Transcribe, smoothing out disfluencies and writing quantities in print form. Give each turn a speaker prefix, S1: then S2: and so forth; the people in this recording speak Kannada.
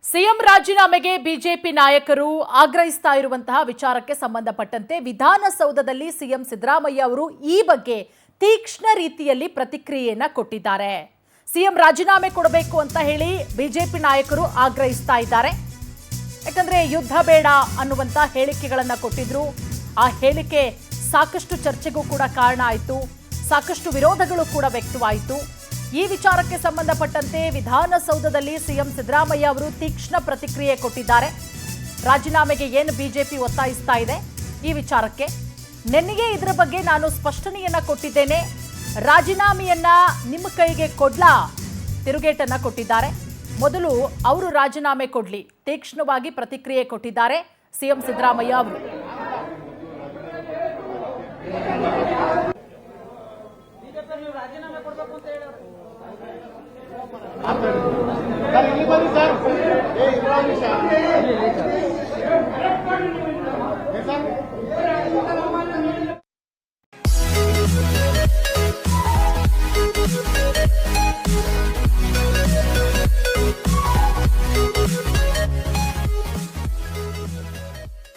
S1: ಸಿಎಂ ರಾಜೀನಾಮೆಗೆ ಬಿಜೆಪಿ ನಾಯಕರು ಆಗ್ರಹಿಸ್ತಾ ಇರುವಂತಹ ವಿಚಾರಕ್ಕೆ ಸಂಬಂಧಪಟ್ಟಂತೆ ವಿಧಾನಸೌಧದಲ್ಲಿ ಸಿಎಂ ಸಿದ್ದರಾಮಯ್ಯ ಅವರು ಈ ಬಗ್ಗೆ ತೀಕ್ಷ್ಣ ರೀತಿಯಲ್ಲಿ ಪ್ರತಿಕ್ರಿಯೆಯನ್ನ ಕೊಟ್ಟಿದ್ದಾರೆ. ಸಿಎಂ ರಾಜೀನಾಮೆ ಕೊಡಬೇಕು ಅಂತ ಹೇಳಿ ಬಿಜೆಪಿ ನಾಯಕರು ಆಗ್ರಹಿಸ್ತಾ ಇದ್ದಾರೆ. ಯಾಕಂದ್ರೆ ಯುದ್ಧ ಬೇಡ ಅನ್ನುವಂತ ಹೇಳಿಕೆಗಳನ್ನ ಕೊಟ್ಟಿದ್ರು. ಆ ಹೇಳಿಕೆ ಸಾಕಷ್ಟು ಚರ್ಚೆಗೂ ಕೂಡ ಕಾರಣ ಆಯಿತು. ಸಾಕಷ್ಟು ವಿರೋಧಗಳು ಕೂಡ ವ್ಯಕ್ತವಾಯಿತು. ಈ ವಿಚಾರಕ್ಕೆ ಸಂಬಂಧಪಟ್ಟಂತೆ ವಿಧಾನಸೌಧದಲ್ಲಿ ಸಿಎಂ ಸಿದ್ದರಾಮಯ್ಯ ಅವರು ತೀಕ್ಷ್ಣ ಪ್ರತಿಕ್ರಿಯೆ ಕೊಟ್ಟಿದ್ದಾರೆ. ರಾಜೀನಾಮೆಗೆ ಏನು ಬಿಜೆಪಿ ಒತ್ತಾಯಿಸ್ತಾ ಇದೆ ಈ ವಿಚಾರಕ್ಕೆ ನೆನ್ನೆಯೇ ಇದರ ಬಗ್ಗೆ ನಾನು ಸ್ಪಷ್ಟನೆಯನ್ನ ಕೊಟ್ಟಿದ್ದೇನೆ. ರಾಜೀನಾಮೆಯನ್ನ ನಿಮ್ಮ ಕೈಗೆ ಕೊಡ್ಲಾ ತಿರುಗೇಟನ್ನ ಕೊಟ್ಟಿದ್ದಾರೆ. ಮೊದಲು ಅವರು ರಾಜೀನಾಮೆ ಕೊಡ್ಲಿ ತೀಕ್ಷ್ಣವಾಗಿ ಪ್ರತಿಕ್ರಿಯೆ ಕೊಟ್ಟಿದ್ದಾರೆ ಸಿಎಂ ಸಿದ್ದರಾಮಯ್ಯ ಅವರು.
S2: ಸರ್